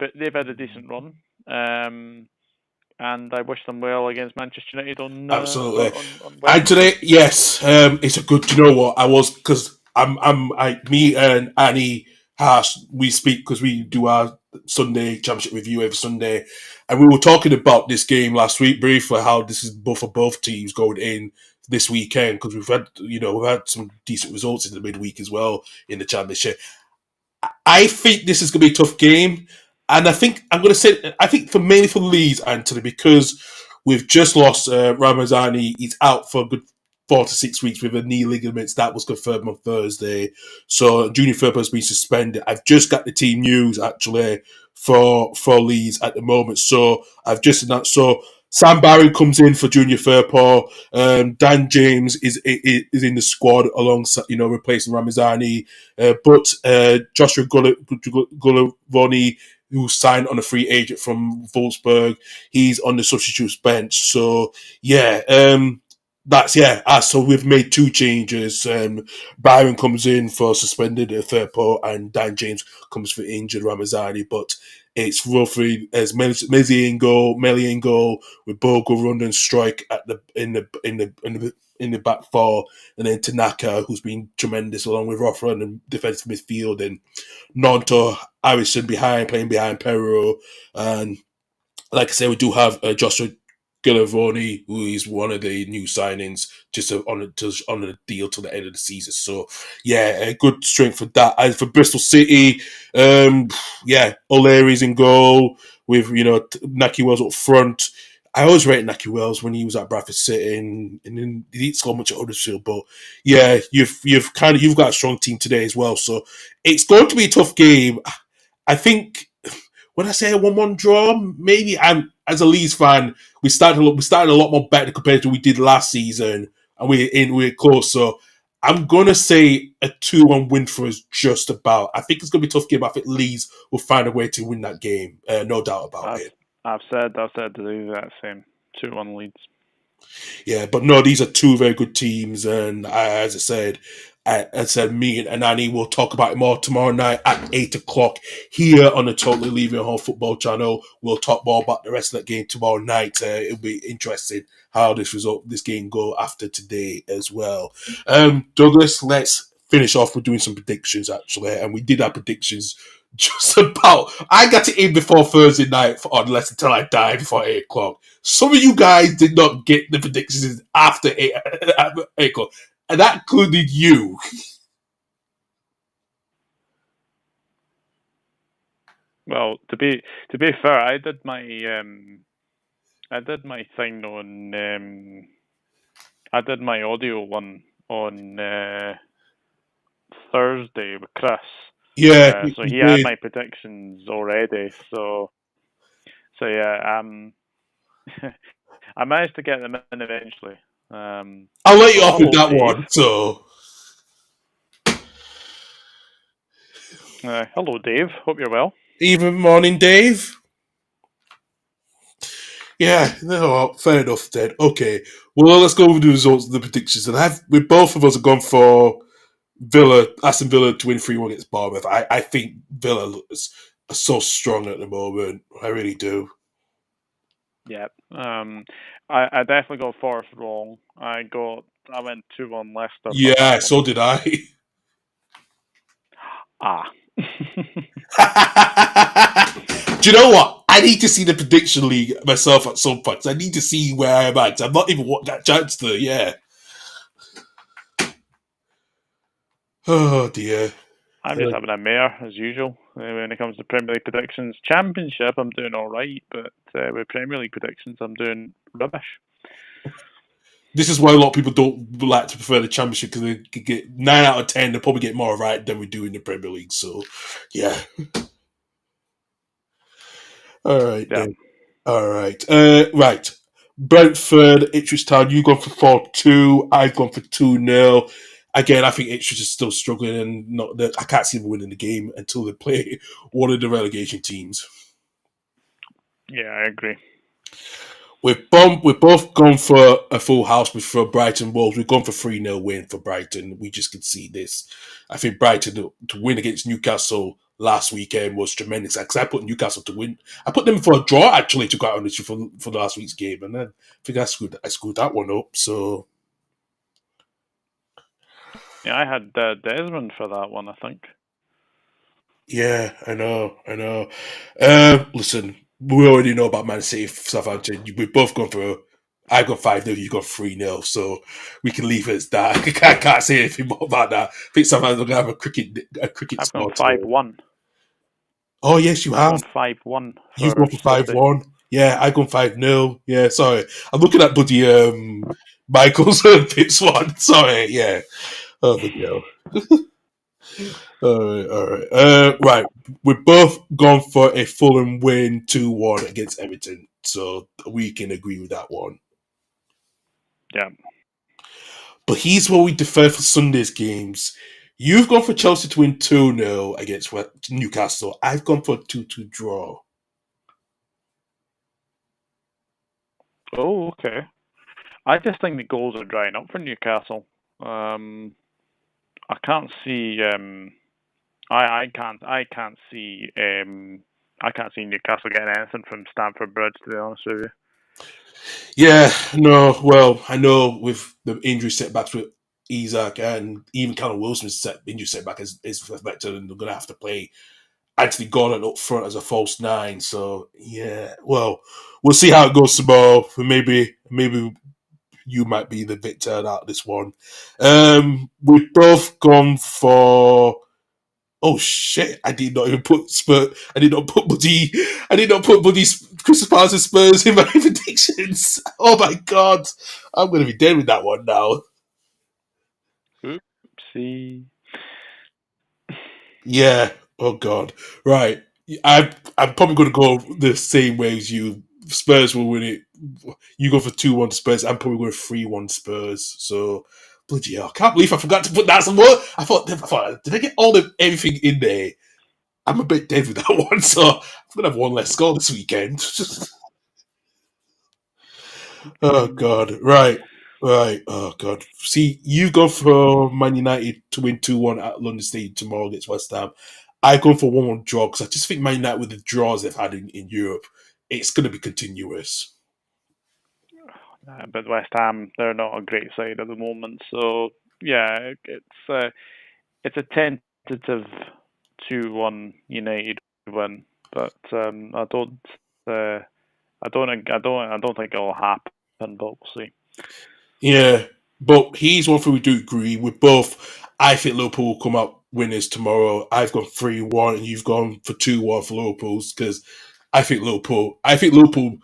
S2: a decent run. And I wish them well against Manchester United on
S1: absolutely.
S2: On
S1: and today, yes, it's a good. You know what? I was because me and Annie Hash, we speak because we do our Sunday championship review every Sunday, and we were talking about this game last week briefly. How this is both for both teams going in this weekend because we've had some decent results in the midweek as well in the championship. I think this is going to be a tough game, and I think I'm going to say I think for mainly for Leeds, Anthony, because we've just lost Ramazani. He's out for a good 4 to 6 weeks with a knee ligaments. That was confirmed on Thursday. So Junior Firpo has been suspended. I've just got the team news actually for Leeds at the moment. So I've just announced. So Sam Barry comes in for Junior Firpo. Dan James is in the squad alongside, replacing Ramazani. But Joshua Gulavoni, who signed on a free agent from Wolfsburg, he's on the substitutes bench. So yeah, so we've made two changes. Byron comes in for suspended Firpo, and Dan James comes for injured Ramazani. But it's roughly as Mezzi in goal, Melly in goal, with Bogle, Rundon, Strike at the in the back four, and then Tanaka, who's been tremendous, along with Rothran and defensive midfield, and Nonto Harrison playing behind Perro, and like I said, we do have Joshua Gilavoni, who is one of the new signings, just on a deal till the end of the season. So yeah, a good strength for that. And for Bristol City, O'Leary's in goal with Naki Wells up front. I always rated Naki Wells when he was at Bradford City, and then he didn't score much at Huddersfield. But yeah, you've got a strong team today as well. So it's going to be a tough game. I think when I say a 1-1 draw, maybe I'm as a Leeds fan, we started a lot more better compared to what we did last season, and we're close. So I'm gonna say a 2-1 win for us, just about. I think it's gonna be a tough game. I think Leeds will find a way to win that game, no doubt about it.
S2: I've said to do that same 2-1 Leeds.
S1: Yeah, but no, these are two very good teams, and as I said, me and Annie will talk about it more tomorrow night at 8 o'clock here on the Totally Leaving Home Football Channel. We'll talk more about the rest of that game tomorrow night. It'll be interesting how this game go after today as well. Douglas, let's finish off with doing some predictions actually, and we did our predictions just about. I got it in before Thursday night on Less Until I Die before 8 o'clock. Some of you guys did not get the predictions after 8 o'clock, and that included you.
S2: Well, to be fair, I did my thing on I did my audio one on Thursday with Chris.
S1: Yeah,
S2: so he had my predictions already. So yeah, I managed to get them in eventually.
S1: I'll let you off with that Dave. One. So,
S2: hello, Dave. Hope you're well.
S1: Even morning, Dave. Yeah, no, fair enough. Then okay. Well, let's go over the results of the predictions. And both of us have gone for Aston Villa to win 3-1 against Bournemouth. I think Villa is so strong at the moment. I really do.
S2: Yeah. I definitely got Forest wrong. I went 2-1 Leicester.
S1: Yeah, so did I. Do you know what? I need to see the prediction league myself at some point. I need to see where I am at. I've not even got that chance to. Yeah. Oh dear.
S2: I'm just having a mare as usual when it comes to Premier League predictions. Championship, I'm doing all right, but with Premier League predictions, I'm doing rubbish.
S1: This is why a lot of people don't like to prefer the Championship, because they get 9 out of 10. They'll probably get more right than we do in the Premier League. So, yeah. All right.
S2: Yeah.
S1: All right. Right. Brentford, Ipswich Town. You've gone for 4-2. I've gone for 2-0. Again, I think Ipswich is still struggling, and I can't see them winning the game until they play one of the relegation teams.
S2: Yeah, I agree.
S1: We've both gone for a full house for Brighton Wolves. We've gone for 3-0 win for Brighton. We just can see this. I think Brighton to win against Newcastle last weekend was tremendous, because I put Newcastle to win. I put them for a draw, actually, to go out on this for last week's game, and then I think I screwed that one up. So
S2: yeah, I had Desmond for that one, I think.
S1: Yeah, I know, I know. Listen, we already know about Man City, Southampton. We've both gone for. I got 5-0, you got 3-0, so we can leave it as that. I can't say anything more about that. I think Southampton are gonna have a cricket
S2: I've gone
S1: score today.
S2: 5-1.
S1: Oh yes, you
S2: I've
S1: have.
S2: gone 5-1
S1: You've
S2: for
S1: gone for five
S2: City.
S1: one. Yeah, I gone 5-0. Yeah, sorry. I'm looking at buddy Michael's Pips one. Sorry, yeah. Oh the hell. All right. Right. We've both gone for a Fulham win 2-1 against Everton. So we can agree with that one.
S2: Yeah.
S1: But here's where we defer for Sunday's games. You've gone for Chelsea to win 2-0 against Newcastle. I've gone for a 2-2 draw.
S2: Oh, okay. I just think the goals are drying up for Newcastle. Um, I can't see. I can't see Newcastle getting anything from Stamford Bridge. To be honest with you.
S1: Yeah, no, well, I know with the injury setbacks with Isaac and even Callum Wilson's injury setback is affected and they're going to have to play Anthony Gordon up front as a false nine. So, yeah, well, we'll see how it goes tomorrow. Maybe you might be the victor out of this one. We've both gone for. Oh shit! I did not even put Spurs. I did not put Buddy. I did not put Buddy's Crystal Palace and Spurs in my predictions. Oh my god! I'm going to be dead with that one now.
S2: Oopsie.
S1: Yeah. Oh god. Right. I'm probably going to go the same way as you. Spurs will win it. You go for 2-1 Spurs. I'm probably going 3-1 Spurs. So bloody hell! I can't believe I forgot to put that somewhere. I thought did I get everything in there? I'm a bit dead with that one, so I'm gonna have one less score this weekend. Oh god, right, right. Oh god. See, you go for Man United to win 2-1 at London Stadium tomorrow against West Ham. I go for 1-1 draw because I just think Man United with the draws they've had in Europe, it's going to be continuous.
S2: But West Ham, they're not a great side at the moment. So yeah, it's a tentative 2-1 United win, but uh, I don't think it'll happen. But we'll see.
S1: Yeah, but here's one thing we do agree. We're both. I think Liverpool will come out winners tomorrow. I've gone 3-1, and you've gone for 2-1 for Liverpool's because I think Liverpool. I think Liverpool.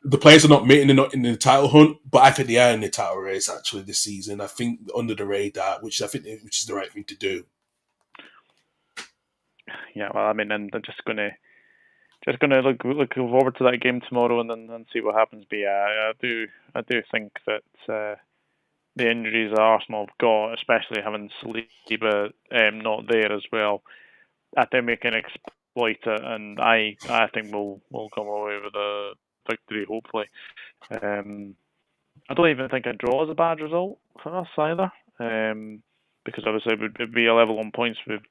S1: The players are not making. They're not in the title hunt, but I think they are in the title race actually this season. I think under the radar, which is the right thing to do.
S2: Yeah, well, I mean, and I'm just gonna look forward to that game tomorrow and see what happens. But yeah, I do think that the injuries that Arsenal have got, especially having Saliba not there as well, I think we can exploit it, and I think we'll come away with a victory. Hopefully, I don't even think a draw is a bad result for us either, because obviously it would be a level on points with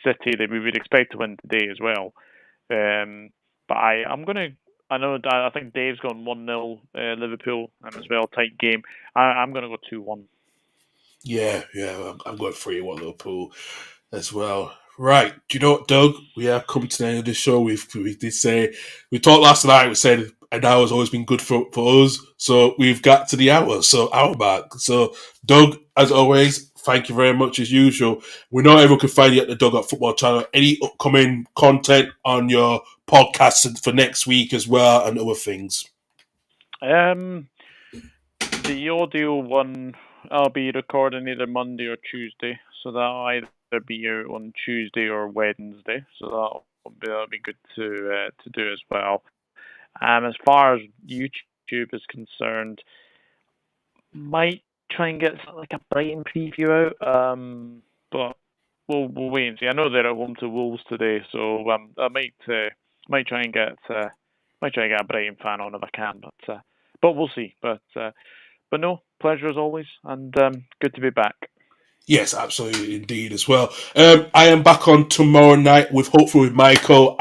S2: City that we would expect to win today as well. But I'm gonna. I know. I think Dave's gone 1-0 Liverpool as well. Tight game. I'm gonna go 2-1.
S1: Yeah, yeah, I'm going 3-1 Liverpool as well. Right. Do you know what, Doug? We are coming to the end of the show. We did say we talked last night. We said an hour has always been good for us. So we've got to the hour. So hour back. So Doug, as always, thank you very much as usual. We know everyone can find you at the Doug Up Football Channel. Any upcoming content on your podcast for next week as well and other things.
S2: The audio one I'll be recording either Monday or Tuesday, so that'll either be out on Tuesday or Wednesday. So that'll be good to do as well. As far as YouTube is concerned, might try and get like a Brighton preview out. But we'll wait and see. I know they're at home to Wolves today, so I might try and get a Brighton fan on if I can. But we'll see. But no, pleasure as always, and good to be back.
S1: Yes, absolutely, indeed, as well. I am back on tomorrow night with hopefully with Michael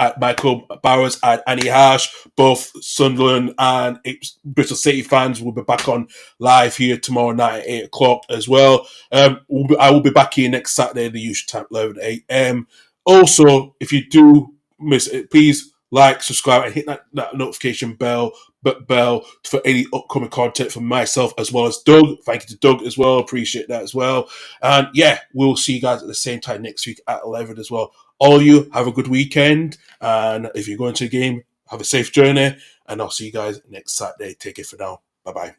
S1: Bowers and Annie Harsh. Both Sunderland and Bristol City fans will be back on live here tomorrow night at 8 o'clock as well. I will be back here next Saturday, the usual time, 11 a.m. Also, if you do miss it, please like, subscribe, and hit that notification bell for any upcoming content from myself as well as Doug. Thank you to Doug as well. Appreciate that as well. And yeah, we'll see you guys at the same time next week at 11 as well. All of you have a good weekend. And if you're going to a game, have a safe journey. And I'll see you guys next Saturday. Take it for now. Bye-bye.